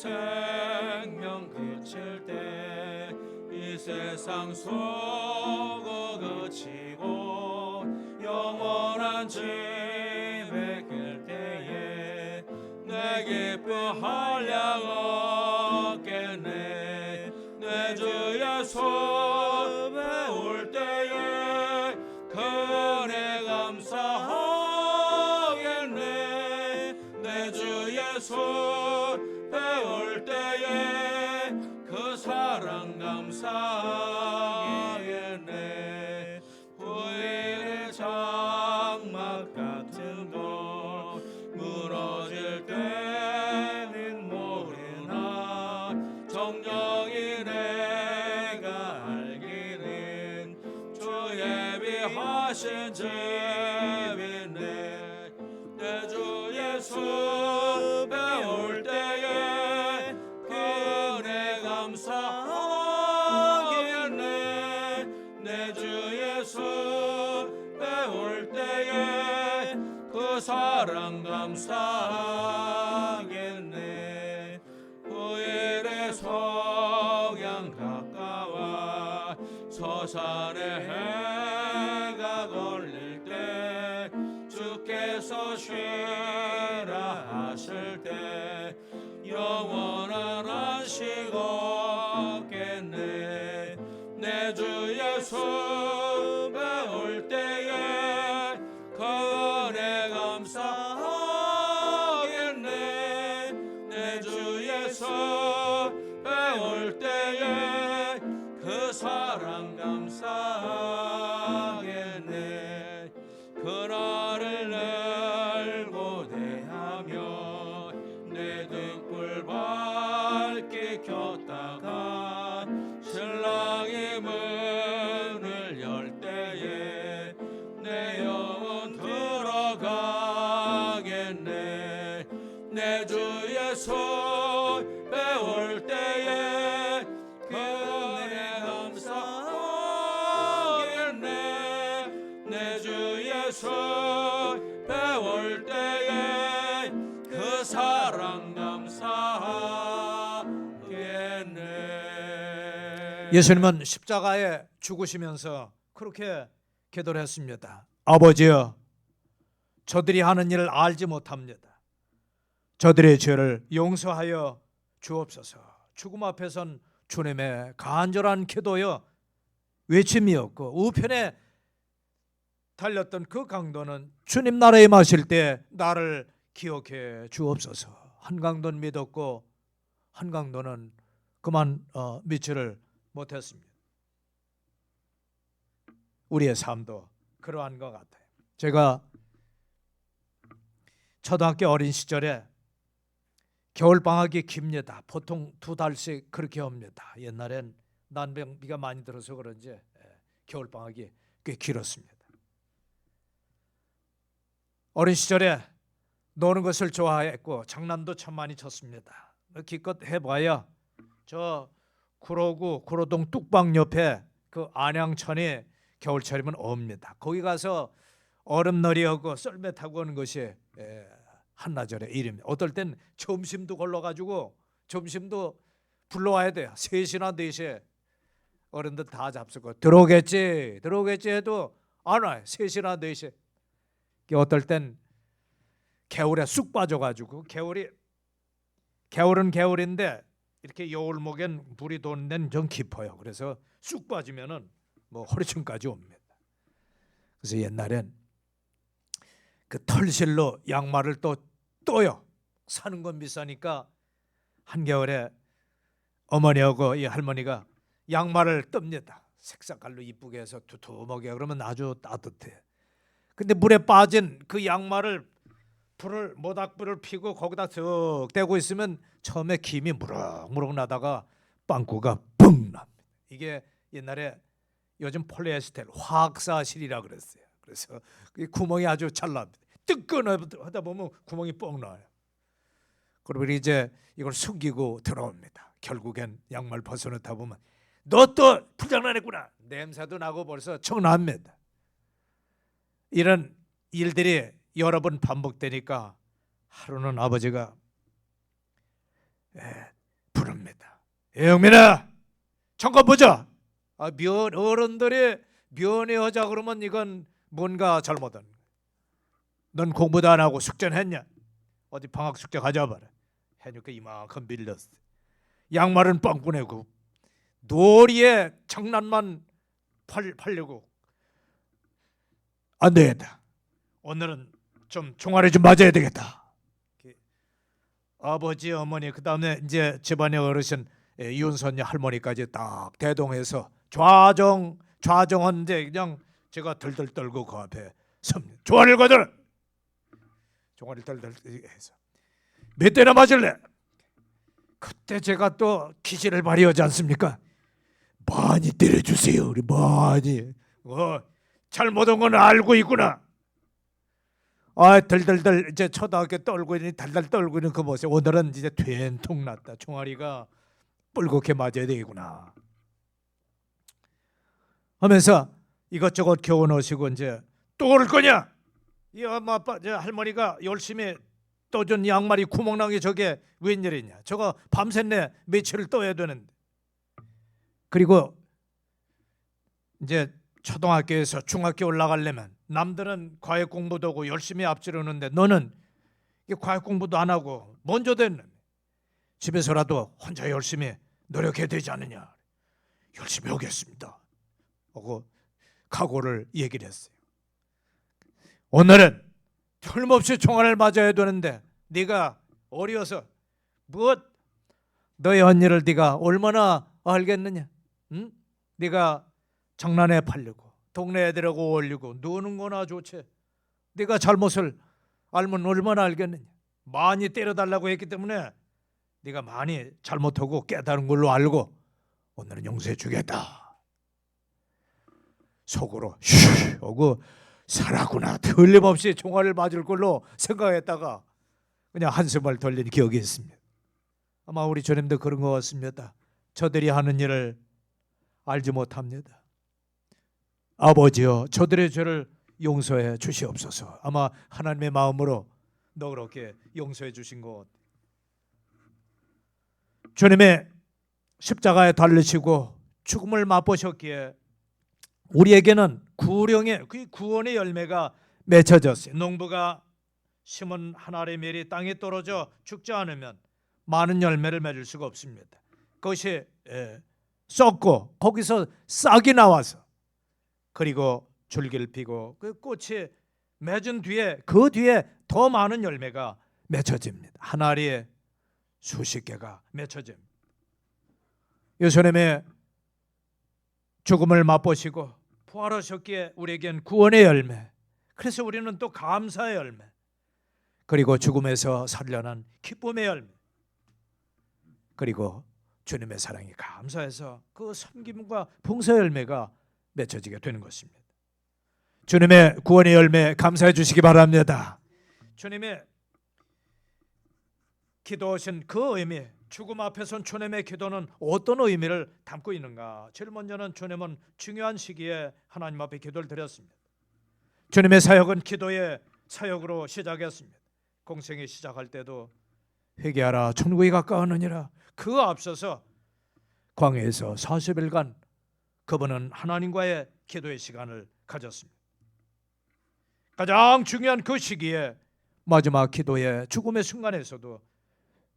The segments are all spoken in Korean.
생명 그칠 때 이 세상 수고 그치고 영원한 집에 갈 때에 내 기뻐할 양 없겠네. 내 주 예수 배울 때에 그 은혜 감사하겠네. 내 주 예수 배울 때에 그 사랑 감사하겠네. 후일의 장막 같은 거 무너질 때는 모르나 정령이 내가 알기는 주 예비하신 집이네. 내 주 예수 배울 때에 그 은혜 감사하겠네. 내 주 예수 배울 때에 그 사랑 감사하겠네. 후일의 석양 가까워 서산에 해가 걸릴 때 주께서 쉬라 하실 때 영원한 안식 얻겠네. 내 주 예수 배울 때에 그 은혜 감사하겠네. 내 주 예수 배울 때에 그 사랑 감사하겠네. 그날을 열고 대하며 내 등불 밝게 켰다가 신랑이 문을 열 때에 내 영혼 들어가겠네. 내 주 예수 배울 때에 그 은혜 감사하겠네. 내 주 예수 배울 때에 그 사랑 감사하겠네. 예수님은 십자가에 죽으시면서 그렇게 기도를 했습니다. 아버지여, 저들이 하는 일을 알지 못합니다. 저들의 죄를 용서하여 주옵소서. 죽음 앞에선 주님의 간절한 기도여 외침이었고, 우편에 달렸던 그 강도는 주님 나라에 마실 때 나를 기억해 주옵소서. 한강도는 믿었고 한강도는 그만 믿지를 못했습니다. 우리의 삶도 그러한 것 같아요. 제가 초등학교 어린 시절에 겨울방학이 깁니다. 보통 2달씩 그렇게 옵니다. 옛날엔 난방비가 많이 들어서 그런지 겨울방학이 꽤 길었습니다. 어린 시절에 노는 것을 좋아했고 장난도 참 많이 쳤습니다. 기껏 해봐야 저 구로구 구로동 뚝방 옆에 그 안양천이 겨울철이면 옵니다. 거기 가서 얼음놀이하고 썰매 타고 오는 것이 한나절의 일입니다. 어떨 땐 점심도 걸러가지고 점심도 불러와야 돼요. 3시나 4시에 어른들 다 잡수고 들어오겠지 해도 안 와요. 3시나 4시에. 어떨 땐 개울에 쑥 빠져가지고 겨울은 겨울인데 이렇게 여울목엔 불이 도는 데는 좀 깊어요. 그래서 쑥 빠지면은 뭐 허리춤까지 옵니다. 그래서 옛날엔 그 털실로 양말을 떠요. 사는 건 비싸니까 한겨울에 어머니하고 이 할머니가 양말을 뜹니다. 색깔로 이쁘게 해서 두툼하게. 그러면 아주 따뜻해. 근데 물에 빠진 그 양말을 모닥불을 피고 거기다 쓱 대고 있으면 처음에 김이 무럭무럭 나다가 빵꾸가 뻥 납니다. 이게 옛날에 요즘 폴리에스테르 화학사실이라 그랬어요. 그래서 그 구멍이 아주 잘 납니다. 뜨끈하다 보면 구멍이 뻥 나요. 그리고 이제 이걸 숨기고 들어옵니다. 결국엔 양말 벗어놓다 보면 너 또 불장난했구나. 냄새도 나고 벌써 청납니다. 이런 일들이 여러 번 반복되니까 하루는 아버지가 부릅니다. 영민아, 잠깐 보자. 어른들이 면회하자 그러면 이건 뭔가 잘못한 거야. 넌 공부도 안 하고 숙제는 했냐? 어디 방학 숙제 가져와봐라. 해니까 이만큼 밀렸어. 양말은 빵꾸 내고 놀이에 장난만 팔려고. 안 되겠다. 오늘은 좀 종아리 좀 맞아야 되겠다. 아버지, 어머니, 그 다음에 이제 집안의 어르신 윤선녀 할머니까지 딱 대동해서 좌정한데 그냥 제가 덜덜 떨고 그 앞에 섭니다. 종아리를 거들어. 종아리를 덜덜 해서 몇 대나 맞을래? 그때 제가 또 기질을 발휘하지 않습니까? 많이 때려주세요. 우리 많이. 잘못한 건 알고 있구나. 덜덜덜 이제 초등학교 떨고 있는 달달 떨고 있는 그 모습. 오늘은 이제 된통 났다. 종아리가 뿔겋게 맞아야 되겠구나 하면서 이것저것 겨우 넣으시고 이제 또 그럴 거냐? 이 엄마 아빠 할머니가 열심히 떠준 양말이 구멍난 게 저게 웬일이냐? 저거 밤새내 며칠을 떠야 되는데. 그리고 이제 초등학교에서 중학교 올라가려면 남들은 과외 공부도 하고 열심히 앞지르는데 너는 과외 공부도 안 하고 먼저 됐는. 집에서라도 혼자 열심히 노력해야 되지 않느냐. 열심히 하겠습니다 하고 각오를 얘기를 했어요. 오늘은 틀림없이 총알을 맞아야 되는데 네가 어려서 너의 언니를 네가 얼마나 알겠느냐? 응? 네가 장난에 팔리고 동네 애들하고 어울리고 노는 거나 좋지. 네가 잘못을 알면 얼마나 알겠느냐. 많이 때려달라고 했기 때문에 네가 많이 잘못하고 깨달은 걸로 알고 오늘은 용서해 주겠다. 속으로 쉬 하고 살았구나. 틀림없이 종아리를 맞을 걸로 생각했다가 그냥 한숨을 돌린 기억이 있습니다. 아마 우리 주님도 그런 것 같습니다. 저들이 하는 일을 알지 못합니다. 아버지여, 저들의 죄를 용서해 주시옵소서. 아마 하나님의 마음으로 너그럽게 용서해 주신 것. 주님의 십자가에 달리시고 죽음을 맛보셨기에 우리에게는 구원의 열매가 맺혀졌어요. 농부가 심은 한 알의 멜이 땅에 떨어져 죽지 않으면 많은 열매를 맺을 수가 없습니다. 그것이 썩고 거기서 싹이 나와서 그리고 줄기를 피고 그 꽃이 맺은 뒤에 그 뒤에 더 많은 열매가 맺혀집니다. 한 알에 수십 개가 맺혀집니다. 예수님의 죽음을 맛보시고 부활하셨기에 우리에겐 구원의 열매, 그래서 우리는 또 감사의 열매, 그리고 죽음에서 살려난 기쁨의 열매, 그리고 주님의 사랑이 감사해서 그 섬김과 봉사 열매가 맺혀지게 되는 것입니다. 주님의 구원의 열매 감사해 주시기 바랍니다. 주님의 기도하신 그 의미, 죽음 앞에 선 주님의 기도는 어떤 의미를 담고 있는가? 제일 먼저는 주님은 중요한 시기에 하나님 앞에 기도를 드렸습니다. 주님의 사역은 기도의 사역으로 시작했습니다. 공생이 시작할 때도 회개하라 천국이 가까우느니라. 그 앞서서 광야에서 40일간 그분은 하나님과의 기도의 시간을 가졌습니다. 가장 중요한 그 시기에 마지막 기도의 죽음의 순간에서도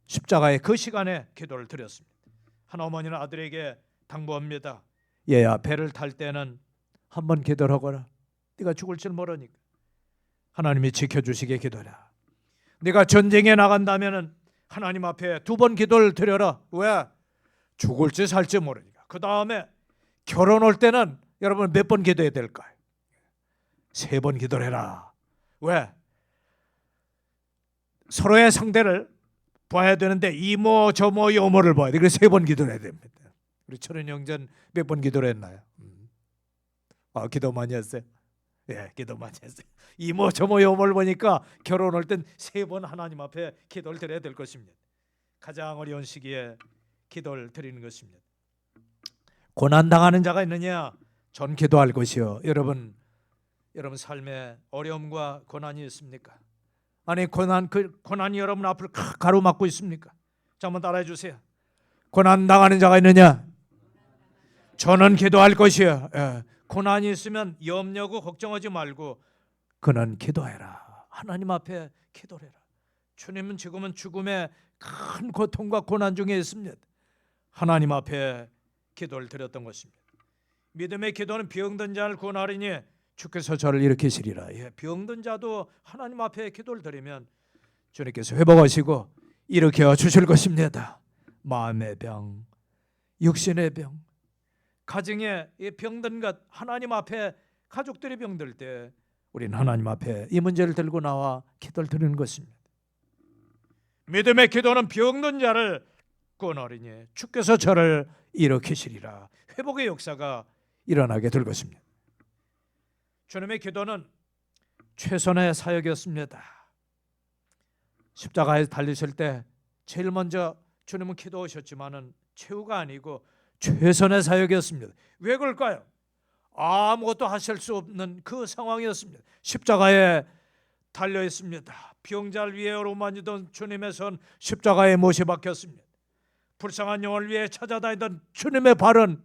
십자가의 그 시간에 기도를 드렸습니다. 한 어머니는 아들에게 당부합니다. 얘야, 배를 탈 때는 한번 기도를 하거라. 네가 죽을 줄 모르니까 하나님이 지켜주시게 기도해라. 네가 전쟁에 나간다면 하나님 앞에 2번 기도를 드려라. 왜? 죽을지 살지 모르니까. 그 다음에 결혼할 때는 여러분 몇 번 기도해야 될까요? 3번 기도를 해라. 왜? 서로의 상대를 봐야 되는데 이모 저모 요모를 봐야 돼. 그래서 3번 기도를 해야 됩니다. 우리 철원 형제는 몇 번 기도를 했나요? 기도 많이 했어요. 예, 기도 많이 했어요. 이모 저모 요모를 보니까 결혼할 땐 3번 하나님 앞에 기도를 드려야 될 것입니다. 가장 어려운 시기에 기도를 드리는 것입니다. 고난 당하는 자가 있느냐? 전 기도할 것이요. 여러분 삶에 어려움과 고난이 있습니까? 아니 고난이 여러분 앞을 가로막고 있습니까? 자, 한번 따라해 주세요. 고난 당하는 자가 있느냐? 저는 기도할 것이요. 고난이 있으면 염려고 걱정하지 말고 그는 기도해라. 하나님 앞에 기도해라. 주님은 지금은 죽음의 큰 고통과 고난 중에 있습니다. 하나님 앞에 기도를 드렸던 것입니다. 믿음의 기도는 병든 자를 구원하리니 주께서 저를 일으키시리라. 병든 자도 하나님 앞에 기도를 드리면 주님께서 회복하시고 일으켜 주실 것입니다. 마음의 병, 육신의 병, 가정의 병든 것, 하나님 앞에 가족들이 병들 때 우리는 하나님 앞에 이 문제를 들고 나와 기도를 드리는 것입니다. 믿음의 기도는 병든 자를 구원하리니 주께서 저를 일으키시리라. 회복의 역사가 일어나게 될 것입니다. 주님의 기도는 최선의 사역이었습니다. 십자가에 달리실 때 제일 먼저 주님은 기도하셨지만은 최후가 아니고 최선의 사역이었습니다. 왜 그럴까요? 아무것도 하실 수 없는 그 상황이었습니다. 십자가에 달려 있습니다. 병자를 위해 오만지던 주님의 손 십자가에 못이 박혔습니다. 불쌍한 영혼을 위해 찾아다니던 주님의 발은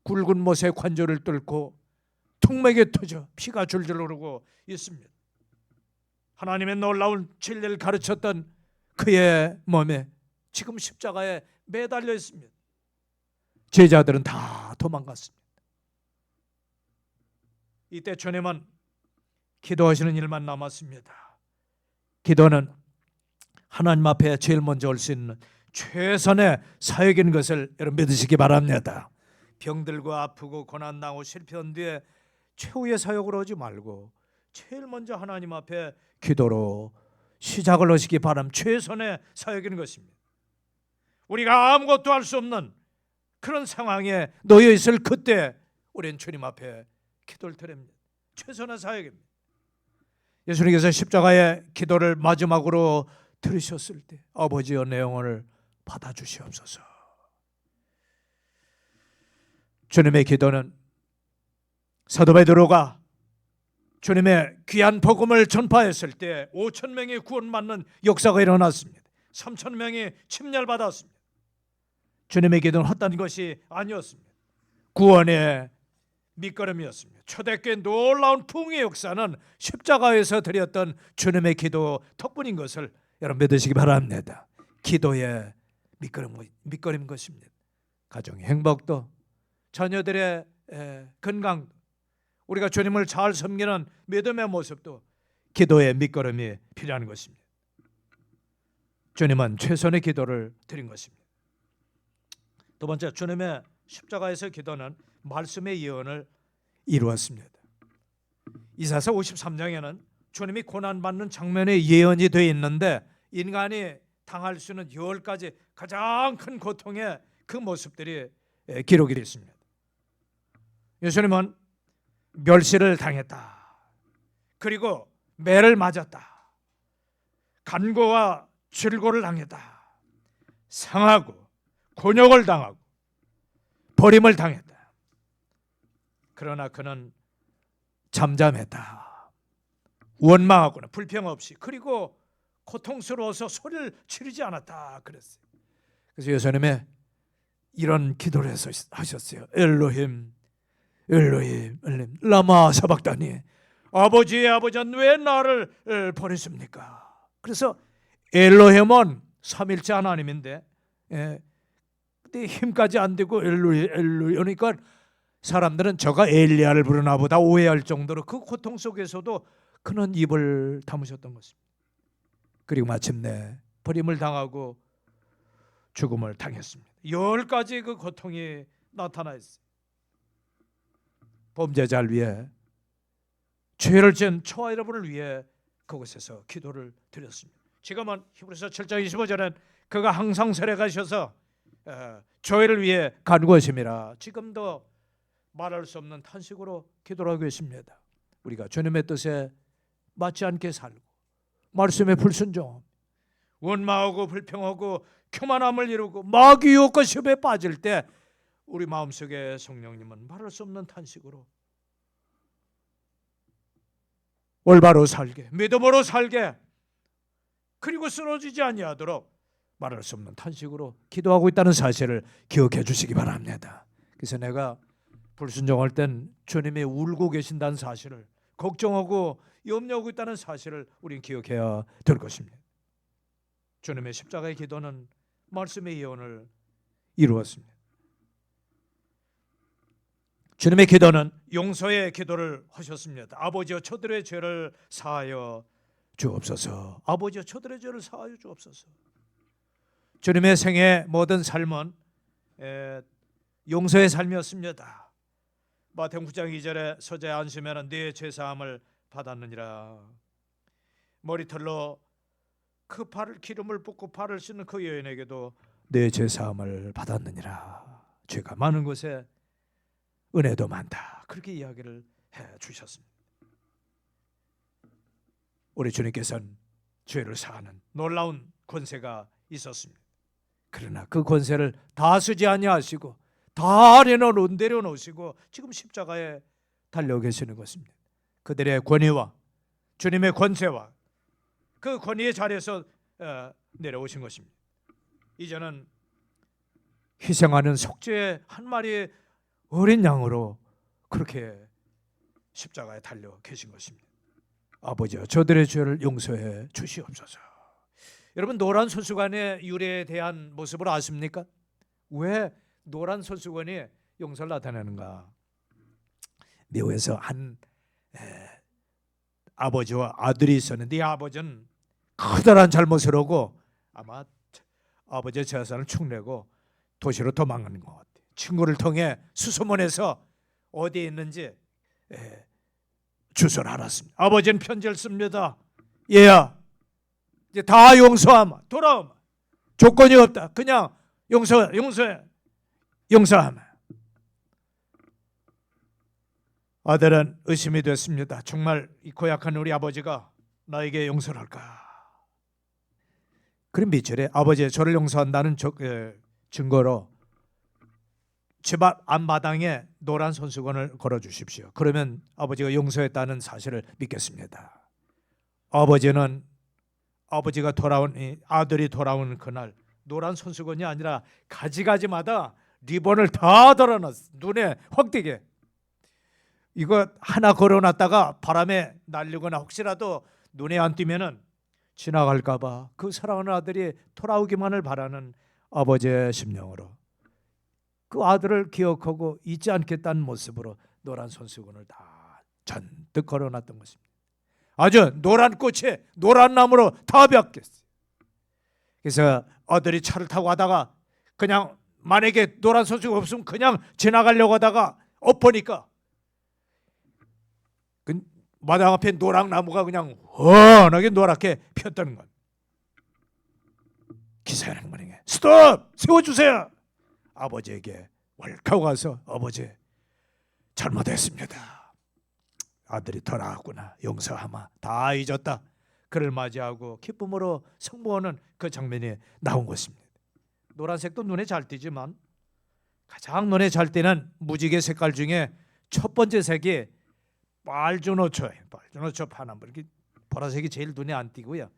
굵은 못의 관절을 뚫고 통맥이 터져 피가 줄줄 흐르고 있습니다. 하나님의 놀라운 진리를 가르쳤던 그의 몸에 지금 십자가에 매달려 있습니다. 제자들은 다 도망갔습니다. 이때 주님은 기도하시는 일만 남았습니다. 기도는 하나님 앞에 제일 먼저 올 수 있는 최선의 사역인 것을 여러분 믿으시기 바랍니다. 병들고 아프고 고난당하고 실패한 뒤에 최후의 사역으로 오지 말고 제일 먼저 하나님 앞에 기도로 시작을 하시기 바랍니다. 최선의 사역인 것입니다. 우리가 아무것도 할 수 없는 그런 상황에 놓여 있을 그때 우리는 주님 앞에 기도를 드립니다. 최선의 사역입니다. 예수님께서 십자가의 기도를 마지막으로 들으셨을 때 아버지여 내 영혼을 받아주시옵소서. 주님의 기도는 사도 베드로가 주님의 귀한 복음을 전파했을 때 5천 명이 구원받는 역사가 일어났습니다. 3천 명이 침략받았습니다. 주님의 기도는 헛된 것이 아니었습니다. 구원의 밑거름이었습니다. 초대교회 놀라운 부흥의 역사는 십자가에서 드렸던 주님의 기도 덕분인 것을 여러분 믿으시기 바랍니다. 기도의 밑거름인 것입니다. 가정의 행복도 자녀들의 건강, 우리가 주님을 잘 섬기는 믿음의 모습도 기도의 밑거름이 필요한 것입니다. 주님은 최선의 기도를 드린 것입니다. 두 번째, 주님의 십자가에서 기도는 말씀의 예언을 이루었습니다. 이사야 53장에는 주님이 고난받는 장면의 예언이 되어 있는데 인간이 당할 수 있는 10가지 가장 큰 고통의 그 모습들이 기록이 되어 있습니다. 예수님은 멸시를 당했다. 그리고 매를 맞았다. 간고와 질고를 당했다. 상하고 곤욕을 당하고 버림을 당했다. 그러나 그는 잠잠했다. 원망하거나 불평 없이, 그리고 고통스러워서 소리를 지르지 않았다 그랬어요. 그래서 예수님의 이런 기도를 하셨어요. 엘로힘 엘로힘 엘로힘 라마 사박다니, 아버지의 아버지는 왜 나를 버리십니까? 그래서 엘로힘은 삼일째 하나님인데 근데 힘까지 안 되고 엘로히 그러니까 사람들은 저가 엘리야를 부르나 보다 오해할 정도로 그 고통 속에서도 그는 입을 다무셨던 것입니다. 그리고 마침내 버림을 당하고 죽음을 당했습니다. 10가지 그 고통이 나타나 있어요. 범죄자를 위해, 죄를 지은 저와 여러분을 위해 그곳에서 기도를 드렸습니다. 지금은 히브리서 7장 25절엔 그가 항상 살아가셔서 저희를 위해 간구하심이라 지금도 말할 수 없는 탄식으로 기도를 하고 계십니다. 우리가 주님의 뜻에 맞지 않게 살고 말씀에 불순종하고 원망하고 불평하고 교만함을 이루고 마귀 유혹과 시험에 빠질 때 우리 마음속에 성령님은 말할 수 없는 탄식으로 올바로 살게, 믿음으로 살게, 그리고 쓰러지지 아니하도록 말할 수 없는 탄식으로 기도하고 있다는 사실을 기억해 주시기 바랍니다. 그래서 내가 불순종할 땐 주님이 울고 계신다는 사실을, 걱정하고 염려하고 있다는 사실을 우리는 기억해야 될 것입니다. 주님의 십자가의 기도는 말씀의 예언을 이루었습니다. 주님의 기도는 용서의 기도를 하셨습니다. 아버지여 저들의 죄를 사하여 주옵소서. 아버지여 저들의 죄를 사하여 주옵소서. 주님의 생애 모든 삶은 용서의 삶이었습니다. 마태복음 9장 2절에 서자에 앉으면 네 죄사함을 받았느니라. 머리털로 그 발을 기름을 붓고 발을 씻는 그 여인에게도 네 죄사함을 받았느니라. 죄가 많은 곳에 은혜도 많다. 그렇게 이야기를 해 주셨습니다. 우리 주님께서는 죄를 사하는 놀라운 권세가 있었습니다. 그러나 그 권세를 다 쓰지 아니하시고 다 내려놓으시고 지금 십자가에 달려 계시는 것입니다. 그들의 권위와 주님의 권세와 그 권위의 자리에서 내려오신 것입니다. 이제는 희생하는 속죄의 한 마리의 어린 양으로 그렇게 십자가에 달려 계신 것입니다. 아버지여 저들의 죄를 용서해 주시옵소서. 여러분 노란 손수건의 유래에 대한 모습을 아십니까? 왜 노란 손수건이 용서를 나타내는가? 미국에서 한 아버지와 아들이 있었는데 이 아버지는 커다란 잘못을 하고 아마 아버지의 재산을 축내고 도시로 도망가는 것 같아요. 친구를 통해 수소문해서 어디에 있는지 주소를 알았습니다. 아버지는 편지를 씁니다. 얘야 이제 다 용서하마. 돌아오마. 조건이 없다. 그냥 용서하마. 아들은 의심이 됐습니다. 정말 이 고약한 우리 아버지가 나에게 용서를 할까? 그럼 밑줄에 아버지 저를 용서한다는 증거로 집 앞마당에 노란 손수건을 걸어주십시오. 그러면 아버지가 용서했다는 사실을 믿겠습니다. 아버지가 돌아온 아들이 돌아오는 그날 노란 손수건이 아니라 가지가지마다 리본을 다 달아놨어. 눈에 확 띄게. 이거 하나 걸어놨다가 바람에 날리거나 혹시라도 눈에 안 띄면은 지나갈까봐 그 사랑하는 아들이 돌아오기만을 바라는 아버지의 심령으로 그 아들을 기억하고 잊지 않겠다는 모습으로 노란 손수건을 다 잔뜩 걸어놨던 것입니다. 아주 노란 꽃이 노란 나무로 다 벽겠어요. 그래서 아들이 차를 타고 가다가 그냥 만약에 노란 손수건 없으면 그냥 지나가려고 하다가 엎으니까 그 마당 앞에 노랑 나무가 그냥 훤하게 노랗게 폈다는 것. 기사의 행만에게 스톱! 세워주세요! 아버지에게 월카고 가서 아버지 잘못했습니다. 아들이 돌아왔구나. 용서하마. 다 잊었다. 그를 맞이하고 기쁨으로 성모하는 그 장면이 나온 것입니다. 노란색도 눈에 잘 띄지만 가장 눈에 잘 띄는 무지개 색깔 중에 첫 번째 색이 빨주노초예요. 빨주노초 파남불. 보라색이 제일 눈에 안 띄고요.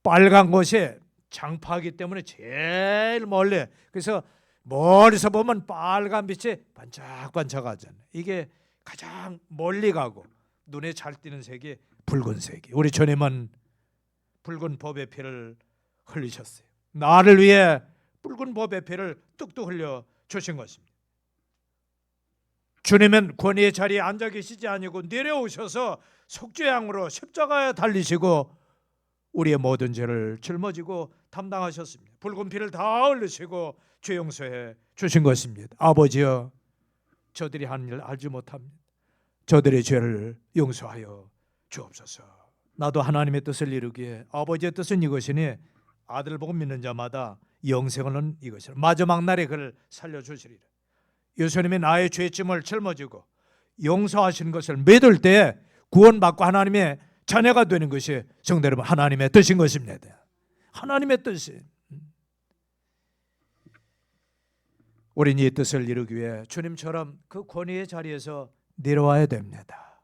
빨간 것이 장파하기 때문에 제일 멀리. 그래서 멀리서 보면 빨간 빛이 반짝반짝하잖아요. 이게 가장 멀리 가고 눈에 잘 띄는 색이 붉은색이. 우리 주님은 붉은 보배 피를 흘리셨어요. 나를 위해 붉은 보배 피를 뚝뚝 흘려 주신 것입니다. 주님은 권위의 자리에 앉아 계시지 아니고 내려오셔서 속죄양으로 십자가에 달리시고 우리의 모든 죄를 짊어지고 담당하셨습니다. 붉은 피를 다 흘리시고 죄 용서해 주신 것입니다. 아버지여 저들이 하는 일 알지 못합니다. 저들의 죄를 용서하여 주옵소서. 나도 하나님의 뜻을 이루기에 아버지의 뜻은 이것이니 아들을 보고 믿는 자마다 영생을 얻는 이것이라. 마지막 날에 그를 살려주시리라. 예수님이 나의 죄짐을 짊어지고 용서하시는 것을 믿을 때 구원받고 하나님의 자녀가 되는 것이 성도 여러분 하나님의 뜻인 것입니다. 하나님의 뜻이. 우리는 이 뜻을 이루기 위해 주님처럼 그 권위의 자리에서 내려와야 됩니다.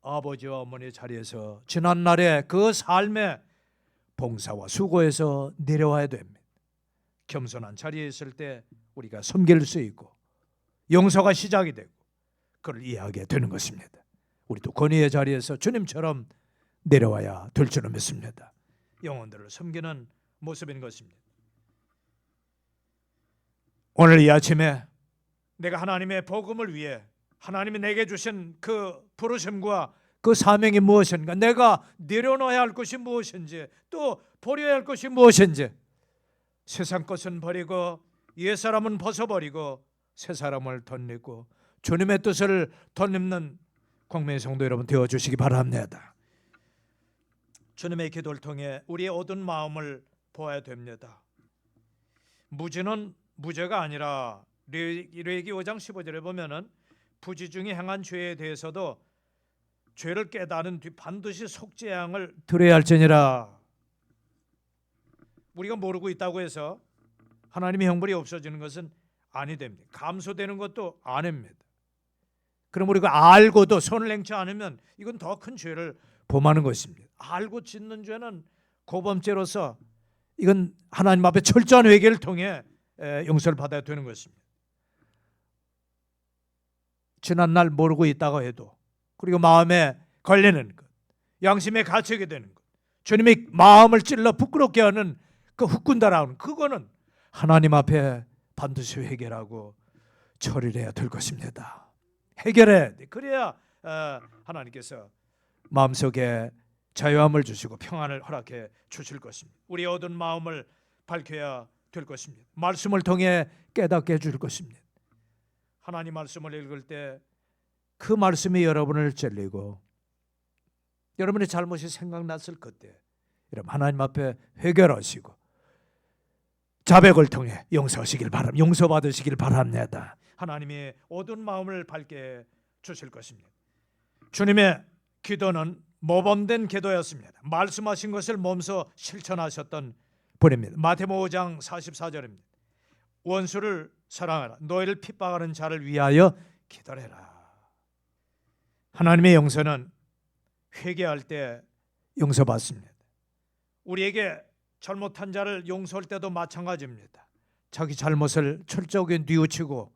아버지와 어머니의 자리에서 지난날의 그 삶의 봉사와 수고에서 내려와야 됩니다. 겸손한 자리에 있을 때 우리가 섬길 수 있고 용서가 시작이 되고 그걸 이해하게 되는 것입니다. 우리도 권위의 자리에서 주님처럼 내려와야 될 줄을 믿습니다. 영혼들을 섬기는 모습인 것입니다. 오늘 이 아침에 내가 하나님의 복음을 위해 하나님이 내게 주신 그 부르심과 그 사명이 무엇인가, 내가 내려놓아야 할 것이 무엇인지, 또 버려야 할 것이 무엇인지, 세상 것은 버리고 옛사람은 벗어버리고 새 사람을 덧입고 주님의 뜻을 덧입는 광명의 성도 여러분 되어주시기 바랍니다. 주님의 기도를 통해 우리의 어두운 마음을 보아야 됩니다. 무지는 무죄가 아니라 레위기 5장 15절에 보면은 부지 중에 행한 죄에 대해서도 죄를 깨달은 뒤 반드시 속죄양을 드려야 할지니라. 우리가 모르고 있다고 해서 하나님의 형벌이 없어지는 것은 아니 됩니다. 감소되는 것도 아닙니다. 그럼 우리가 알고도 손을 냉치 않으면 이건 더 큰 죄를 범하는 것입니다. 알고 짓는 죄는 고범죄로서 이건 하나님 앞에 철저한 회개를 통해 용서를 받아야 되는 것입니다. 지난날 모르고 있다고 해도, 그리고 마음에 걸리는 것, 양심에 갇히게 되는 것, 주님이 마음을 찔러 부끄럽게 하는 그 훅군다라는, 그거는 하나님 앞에 반드시 해결하고 처리를 해야 될 것입니다. 해결해. 그래야 하나님께서 마음속에 자유함을 주시고 평안을 허락해 주실 것입니다. 우리 어두운 마음을 밝혀야 될 것입니다. 말씀을 통해 깨닫게 해줄 것입니다. 하나님 말씀을 읽을 때 그 말씀이 여러분을 찔리고 여러분의 잘못이 생각났을 그때 여러분 하나님 앞에 회개하시고 자백을 통해 용서하시길 바랍니다. 용서받으시길 바랍니다. 하나님이 어두운 마음을 밝게 주실 것입니다. 주님의 기도는 모범된 기도였습니다. 말씀하신 것을 몸소 실천하셨던 분입니다. 마태복음 5장 44절입니다. 원수를 사랑하라. 너희를 핍박하는 자를 위하여 기도해라. 하나님의 용서는 회개할 때 용서받습니다. 우리에게 잘못한 자를 용서할 때도 마찬가지입니다. 자기 잘못을 철저하게 뉘우치고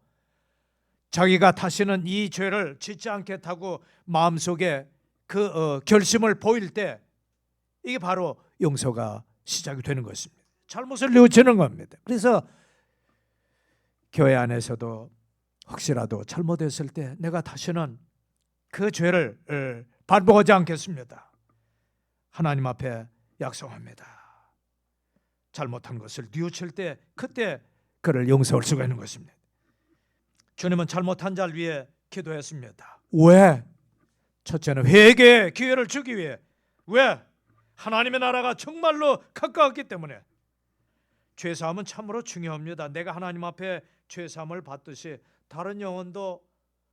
자기가 다시는 이 죄를 짓지 않겠다고 마음속에 그 결심을 보일 때 이게 바로 용서가 시작이 되는 것입니다. 잘못을 뉘우치는 겁니다. 그래서 교회 안에서도 혹시라도 잘못했을 때 내가 다시는 그 죄를 반복하지 않겠습니다. 하나님 앞에 약속합니다. 잘못한 것을 뉘우칠 때 그때 그를 용서할 수가 있는 것입니다. 주님은 잘못한 자를 위해 기도했습니다. 왜? 첫째는 회개의 기회를 주기 위해. 왜? 하나님의 나라가 정말로 가까웠기 때문에. 죄사함은 참으로 중요합니다. 내가 하나님 앞에 죄사함을 받듯이 다른 영혼도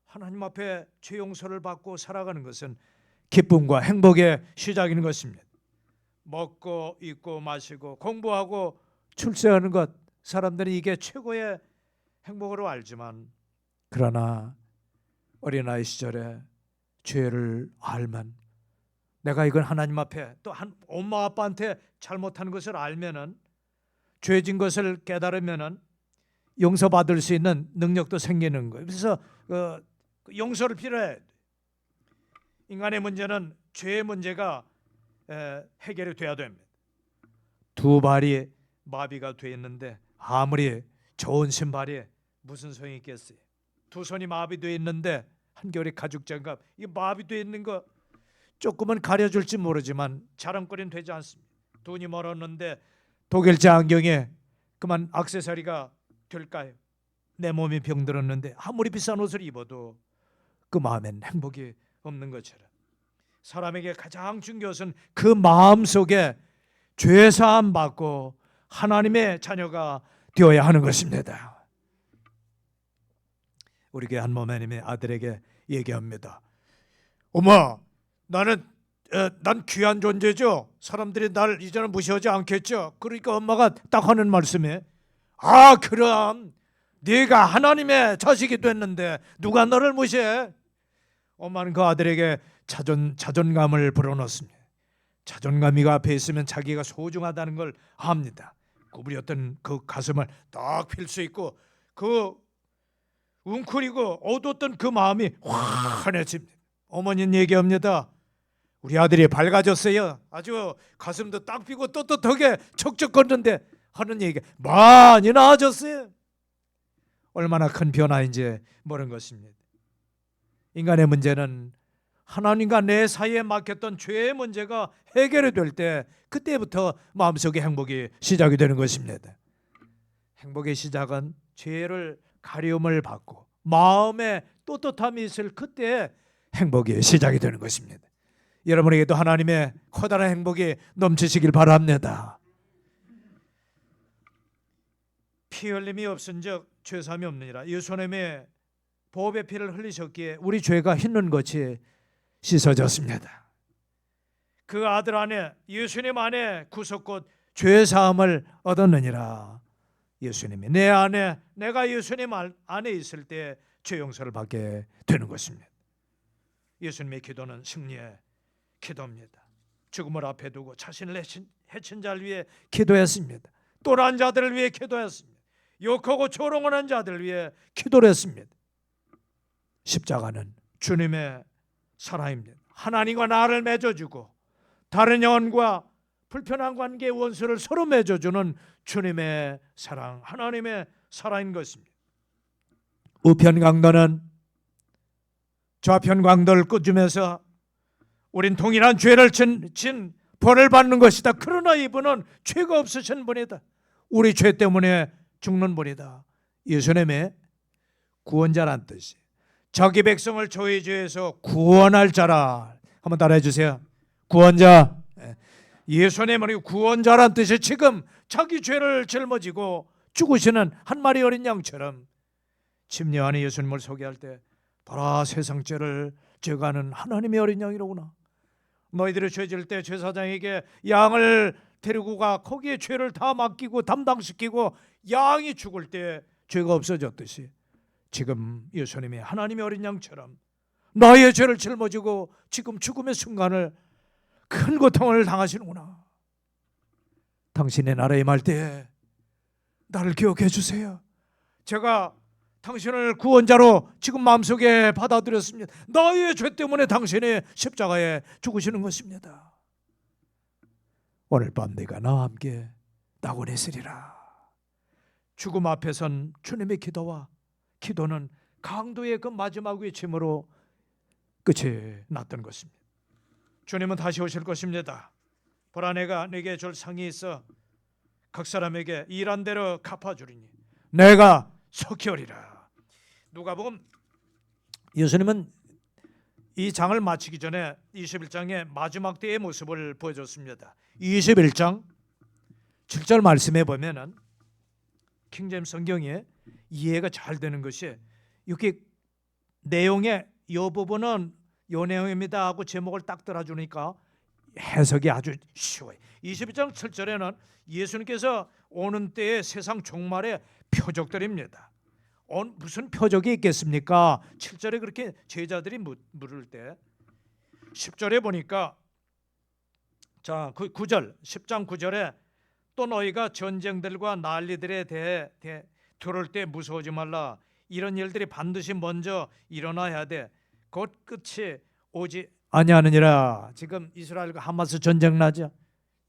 하나님 앞에 죄 용서를 받고 살아가는 것은 기쁨과 행복의 시작인 것입니다. 먹고 입고 마시고 공부하고 출세하는 것, 사람들이 이게 최고의 행복으로 알지만, 그러나 어린아이 시절에 죄를 알면, 내가 이건 하나님 앞에 또 엄마 아빠한테 잘못한 것을 알면은, 죄진 것을 깨달으면은 용서받을 수 있는 능력도 생기는 거예요. 그래서 용서를 필요해. 인간의 문제는 죄의 문제가 해결이 돼야 됩니다. 두 발이 마비가 돼 있는데 아무리 좋은 신발이 무슨 소용이 있겠어요? 두 손이 마비돼 있는데 한겨울에 가죽 장갑, 이 마비돼 있는 거 조금은 가려줄지 모르지만 자랑거리는 되지 않습니다. 돈이 멀었는데 독일자 안경에 그만 액세서리가 될까요? 내 몸이 병들었는데 아무리 비싼 옷을 입어도 그 마음엔 행복이 없는 것처럼, 사람에게 가장 중요한 것은 그 마음 속에 죄사함 받고 하나님의 자녀가 되어야 하는 것입니다. 우리 교회 한 모매님이 아들에게 얘기합니다. 엄마, 난 귀한 존재죠. 사람들이 날 이제는 무시하지 않겠죠. 그러니까 엄마가 딱 하는 말씀이, 아, 그럼 네가 하나님의 자식이 됐는데 누가 너를 무시해? 엄마는 그 아들에게 자존감을 불어넣습니다. 자존감이 앞에 있으면 자기가 소중하다는 걸 압니다. 구부렸던 그 가슴을 딱 필 수 있고 그 웅크리고 어두웠던 그 마음이 환해집니다. 어머니는 얘기합니다. 우리 아들이 밝아졌어요. 아주 가슴도 딱 피고 떳떳하게 척척 걷는데 하는 얘기가 많이 나아졌어요. 얼마나 큰 변화인지 모르는 것입니다. 인간의 문제는 하나님과 내 사이에 막혔던 죄의 문제가 해결이 될 때 그때부터 마음속에 행복이 시작이 되는 것입니다. 행복의 시작은 죄를 가려움을 받고 마음에 떳떳함이 있을 그때 행복이 시작이 되는 것입니다. 여러분에게도 하나님의 커다란 행복이 넘치시길 바랍니다. 피 흘림이 없은즉 죄사함이 없느니라. 예수님의 보혈의 피를 흘리셨기에 우리 죄가 흰눈같이 씻어졌습니다. 그 아들 안에 예수님 안에 구속곧 죄사함을 얻었느니라. 예수님이 내 안에 내가 예수님 안에 있을 때 죄 용서를 받게 되는 것입니다. 예수님의 기도는 승리의 기도입니다. 죽음을 앞에 두고 자신을 해친 자를 위해 기도했습니다. 또란 자들을 위해 기도했습니다. 욕하고 조롱하는 자들을 위해 기도를 했습니다. 십자가는 주님의 사랑입니다. 하나님과 나를 맺어주고 다른 영혼과 불편한 관계의 원수를 서로 맺어주는 주님의 사랑, 하나님의 사랑인 것입니다. 우편 강도는 좌편 강도를 끄주면서 우린 동일한 죄를 진 벌을 받는 것이다. 그러나 이분은 죄가 없으신 분이다. 우리 죄 때문에 죽는 분이다. 예수님의 구원자란 뜻이 자기 백성을 저희 죄에서 구원할 자라. 한번 따라해 주세요. 구원자. 예수님은 구원자란 뜻이 지금 자기 죄를 짊어지고 죽으시는 한 마리 어린 양처럼 침례 안에 예수님을 소개할 때 봐라 세상 죄를 져가는 하나님의 어린 양이로구나. 너희들이 죄 질 때 제사장에게 양을 데리고 가 거기에 죄를 다 맡기고 담당시키고 양이 죽을 때 죄가 없어졌듯이 지금 예수님이 하나님의 어린 양처럼 너의 죄를 짊어지고 지금 죽음의 순간을 큰 고통을 당하시는구나. 당신의 나라에 임할 때 나를 기억해 주세요. 제가 당신을 구원자로 지금 마음속에 받아들였습니다. 너의 죄 때문에 당신이 십자가에 죽으시는 것입니다. 오늘 밤 네가 나와 함께 낙원에 있으리라. 죽음 앞에 선 주님의 기도와 기도는 강도의 그 마지막 외침으로 끝이 났던 것입니다. 주님은 다시 오실 것입니다. 보라 내가 네게 줄 상이 있어 각 사람에게 일한 대로 갚아주리니 내가 속히 오리라. 누가복음 예수님은 이 장을 마치기 전에 21장의 마지막 때의 모습을 보여줬습니다. 21장 7절 말씀에 보면은 킹제임스 성경에 이해가 잘 되는 것이 이렇게 내용의 이 부분은 이 내용입니다 하고 제목을 딱 달아주니까 해석이 아주 쉬워요. 22장 7절에는 예수님께서 오는 때의 세상 종말의 표적들입니다. 무슨 표적이 있겠습니까? 7절에 그렇게 제자들이 물을 때 10절에 보니까 자, 그 9절 10장 9절에 또 너희가 전쟁들과 난리들에 대해 들을 때 무서워하지 말라. 이런 일들이 반드시 먼저 일어나야 돼. 곧 끝이 오지 아니하느니라. 지금 이스라엘과 하마스 전쟁 나죠.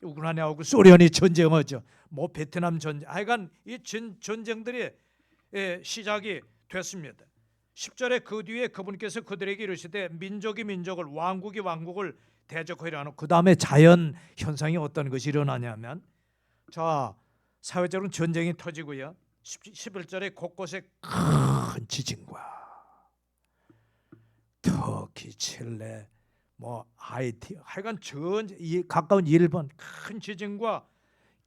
우크라이나하고 소련이 전쟁하죠. 뭐 베트남 전쟁. 하여간 이 전쟁들이 시작이 됐습니다. 10절에 그 뒤에 그분께서 그들에게 이르시되 민족이 민족을 왕국이 왕국을 대적하리라 하는 그 다음에 자연 현상이 어떤 것이 일어나냐면 자 사회적으로 전쟁이 터지고요. 11절에 곳곳에 큰 지진과 터키, 칠레, 뭐 하이티, 하여간 가까운 일본 큰 지진과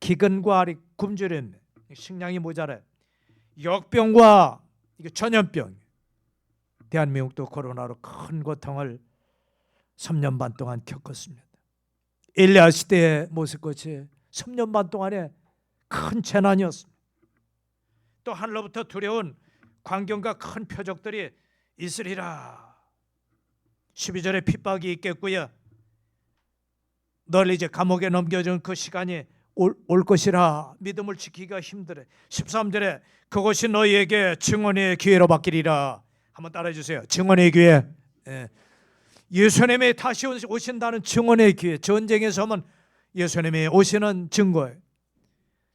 기근과 굶주림, 식량이 모자라, 역병과 전염병, 대한민국도 코로나로 큰 고통을 3년 반 동안 겪었습니다. 엘리야 시대의 모습같이 3년 반 동안에 큰 재난이었습니다. 또 하늘로부터 두려운 광경과 큰 표적들이 있으리라. 12절에 핍박이 있겠고요. 널 이제 감옥에 넘겨준 그 시간이 올 것이라 믿음을 지키기가 힘들어. 13절에 그것이 너희에게 증언의 기회로 바뀌리라. 한번 따라해 주세요. 증언의 기회. 예. 예수님이 다시 오신다는 증언의 기회. 전쟁에서 하면 예수님이 오시는 증거예요.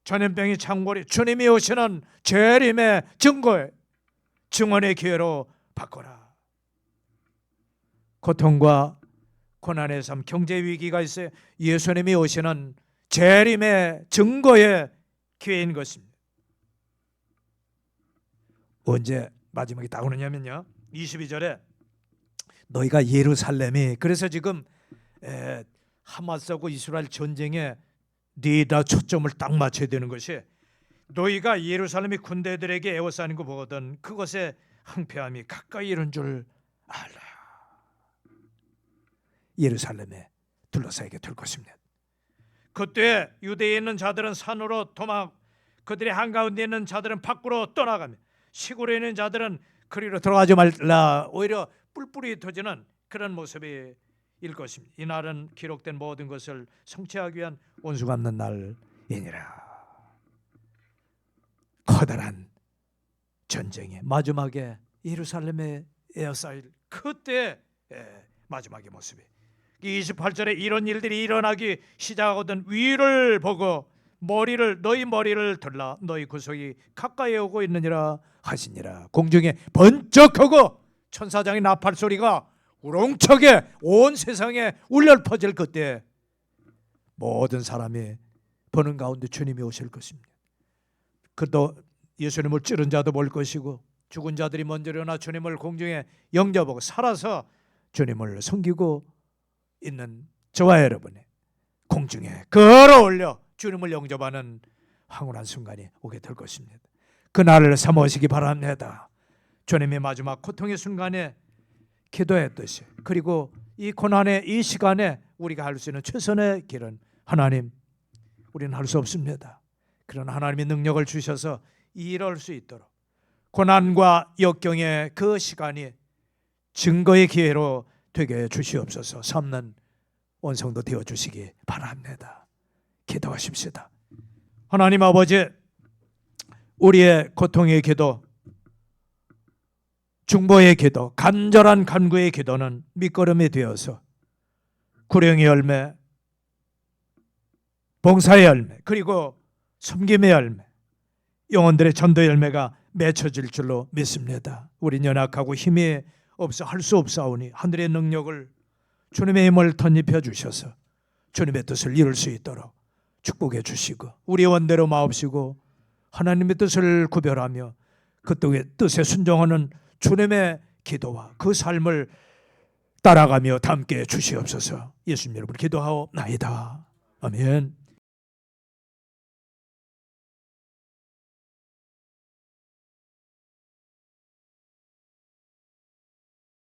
전염병이 창궐이 주님이 오시는 재림의 증거예요. 증언의 기회로 바꿔라. 고통과 고난의 삶, 경제 위기가 있어요. 예수님이 오시는 재림의 증거의 기회인 것입니다. 언제 마지막에 딱 오느냐면요, 22절에 너희가 예루살렘이, 그래서 지금 하마스하고 이스라엘 전쟁에 네다 초점을 딱 맞춰야 되는 것이, 너희가 예루살렘이 군대들에게 에워싸는 거 보거든 그것의 항폐함이 가까이 이른 줄 알라. 예루살렘에 둘러싸이게 될 것입니다. 그때 유대에 있는 자들은 산으로 도망, 그들의 한가운데 있는 자들은 밖으로 떠나가며 시골에 있는 자들은 그리로 들어가지 말라. 오히려 뿔뿔이 터지는 그런 모습이 일 것입니다. 이 날은 기록된 모든 것을 성취하기 위한 원수 갚는 날이니라. 커다란 전쟁의 마지막에 예루살렘에 에어싸일 그때 마지막의 모습이, 28절에 이런 일들이 일어나기 시작하거든 위를 보고 너희 머리를 들라. 너희 구속이 가까이 오고 있느니라 하시니라. 공중에 번쩍하고 천사장의 나팔 소리가 우렁차게 온 세상에 울려 퍼질 그때 모든 사람이 보는 가운데 주님이 오실 것입니다. 그도 예수님을 찌른 자도 볼 것이고 죽은 자들이 먼저 일어나 주님을 공중에 영접하고 살아서 주님을 섬기고 있는 저와 여러분의 공중에 걸어올려 주님을 영접하는 황홀한 순간이 오게 될 것입니다. 그날을 삼으시기 바랍니다. 주님의 마지막 고통의 순간에 기도했듯이, 그리고 이 고난의 이 시간에 우리가 할 수 있는 최선의 길은, 하나님, 우리는 할 수 없습니다. 그런 하나님의 능력을 주셔서 이럴 수 있도록 고난과 역경의 그 시간이 증거의 기회로 되게 주시옵소서. 삼는 원성도 되어 주시기 바랍니다. 기도하십시다. 하나님 아버지, 우리의 고통의 기도, 중보의 기도, 간절한 간구의 기도는 밑거름이 되어서 구령의 열매, 봉사의 열매, 그리고 섬김의 열매, 영혼들의 전도 열매가 맺혀질 줄로 믿습니다. 우린 연약하고 힘이 없어 할 수 없사오니 하늘의 능력을, 주님의 힘을 덧입혀 주셔서 주님의 뜻을 이룰 수 있도록 축복해 주시고, 우리 원대로 마옵시고 하나님의 뜻을 구별하며 그 뜻에 순종하는 주님의 기도와 그 삶을 따라가며 함께 주시옵소서. 예수님 이름으로 기도하옵나이다. 아멘.